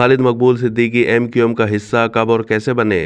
خالد مقبول Siddiqui M Q M کا حصہ کب اور کیسے بنے؟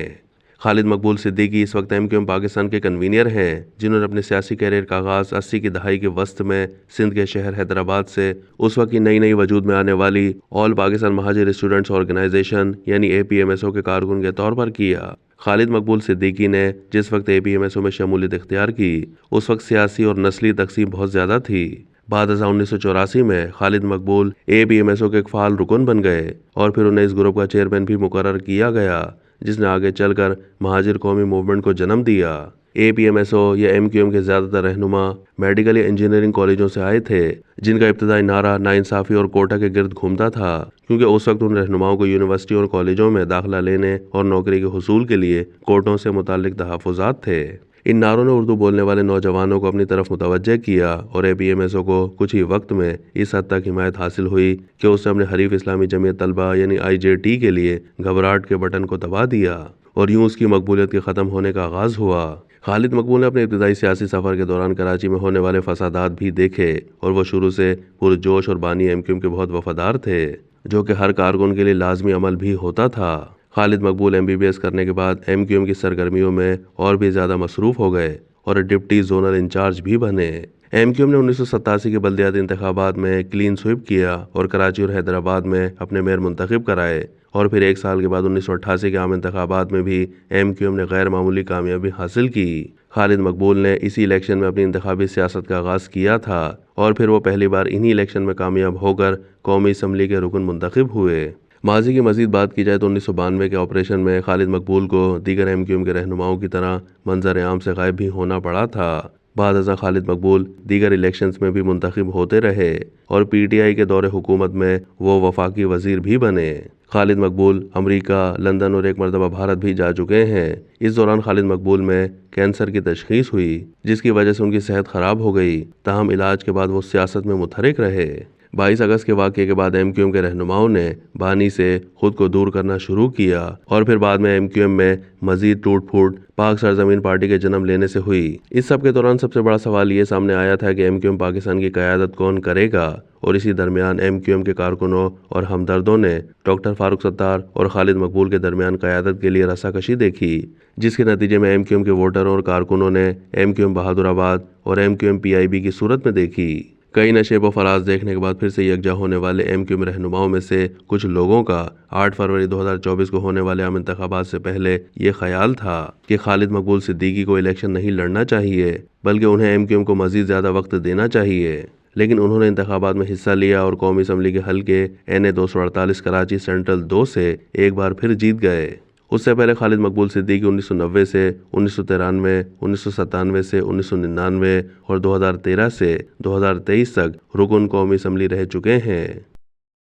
خالد مقبول صدیقی اس وقت ایم کیو ایم پاکستان کے کنوینر ہیں، جنہوں نے اپنے سیاسی کیریئر کا آغاز 80 کی دہائی کے وسط میں سندھ کے شہر حیدرآباد سے اس وقت کی نئی وجود میں آنے والی آل پاکستان مہاجر اسٹوڈنٹس آرگنائزیشن یعنی APMSO کے کارکن کے طور پر کیا۔ خالد مقبول صدیقی نے جس وقت APMSO میں شمولیت اختیار کی، اس وقت سیاسی اور نسلی تقسیم بہت زیادہ تھی۔ بعد ازاں 1984 میں خالد مقبول APMSO کے ایک فعال رکن بن گئے اور پھر انہیں اس گروپ کا چیئرمین بھی مقرر کیا گیا، جس نے آگے چل کر مہاجر قومی موومنٹ کو جنم دیا۔ APMSO یا ایم کیو ایم کے زیادہ تر رہنما میڈیکل یا انجینئرنگ کالجوں سے آئے تھے، جن کا ابتدائی نعرہ ناانصافی اور کوٹا کے گرد گھومتا تھا، کیونکہ اس وقت ان رہنماؤں کو یونیورسٹی اور کالجوں میں داخلہ لینے اور نوکری کے حصول کے لیے کوٹوں سے متعلق تحفظات تھے۔ ان نعروں نے اردو بولنے والے نوجوانوں کو اپنی طرف متوجہ کیا اور APMSO کو کچھ ہی وقت میں اس حد تک حمایت حاصل ہوئی کہ اس نے اپنے حریف اسلامی جمعیت طلبہ یعنی IJT کے لیے گھبراہٹ کے بٹن کو دبا دیا اور یوں اس کی مقبولیت کے ختم ہونے کا آغاز ہوا۔ خالد مقبول نے اپنے ابتدائی سیاسی سفر کے دوران کراچی میں ہونے والے فسادات بھی دیکھے اور وہ شروع سے پرجوش اور بانی ایم کیو ایم کے بہت وفادار تھے، جو کہ ہر کارکن کے لیے لازمی عمل بھی ہوتا تھا۔ خالد مقبول MBBS کرنے کے بعد ایم کیو ایم کی سرگرمیوں میں اور بھی زیادہ مصروف ہو گئے اور ڈپٹی زونل انچارج بھی بنے۔ ایم کیو ایم نے 1987 کے بلدیاتی انتخابات میں کلین سویپ کیا اور کراچی اور حیدرآباد میں اپنے میئر منتخب کرائے، اور پھر ایک سال کے بعد 1988 کے عام انتخابات میں بھی ایم کیو ایم نے غیر معمولی کامیابی حاصل کی۔ خالد مقبول نے اسی الیکشن میں اپنی انتخابی سیاست کا آغاز کیا تھا اور پھر وہ پہلی بار انہی الیکشن میں کامیاب ہو کر قومی اسمبلی کے رکن منتخب ہوئے۔ ماضی کی مزید بات کی جائے تو 1992 کے آپریشن میں خالد مقبول کو دیگر ایم کیو ایم کے رہنماؤں کی طرح منظر عام سے غائب بھی ہونا پڑا تھا۔ بعد ازاں خالد مقبول دیگر الیکشنز میں بھی منتخب ہوتے رہے اور PTI کے دور حکومت میں وہ وفاقی وزیر بھی بنے۔ خالد مقبول امریکہ، لندن اور ایک مرتبہ بھارت بھی جا چکے ہیں۔ اس دوران خالد مقبول میں کینسر کی تشخیص ہوئی، جس کی وجہ سے ان کی صحت خراب ہو گئی، تاہم علاج کے بعد وہ سیاست میں متحرک رہے۔ 22 اگست کے واقعے کے بعد ایم کیو ایم کے رہنماؤں نے بانی سے خود کو دور کرنا شروع کیا اور پھر بعد میں ایم کیو ایم میں مزید ٹوٹ پھوٹ پاک سرزمین پارٹی کے جنم لینے سے ہوئی۔ اس سب کے دوران سب سے بڑا سوال یہ سامنے آیا تھا کہ ایم کیو ایم پاکستان کی قیادت کون کرے گا، اور اسی درمیان ایم کیو ایم کے کارکنوں اور ہمدردوں نے ڈاکٹر فاروق ستار اور خالد مقبول کے درمیان قیادت کے لیے رساکشی دیکھی، جس کے نتیجے میں ایم کیو ایم کے ووٹروں اور کارکنوں نے ایم کیو ایم بہادر آباد اور ایم کیو ایم PIB کی صورت میں دیکھی۔ کئی نشیب و فراز دیکھنے کے بعد پھر سے یکجا ہونے والے ایم کیو ایم رہنماؤں میں سے کچھ لوگوں کا 8 فروری 2024 کو ہونے والے عام انتخابات سے پہلے یہ خیال تھا کہ خالد مقبول صدیقی کو الیکشن نہیں لڑنا چاہیے، بلکہ انہیں ایم کیو ایم کو مزید زیادہ وقت دینا چاہیے، لیکن انہوں نے انتخابات میں حصہ لیا اور قومی اسمبلی کے حلقے NA 248 کراچی سینٹرل 2 سے ایک بار پھر جیت گئے۔ اس سے پہلے خالد مقبول صدیقی 1990 سے 1993، 1997 سے 1999 اور 2013 سے 2023 تک رکن قومی اسمبلی رہ چکے ہیں۔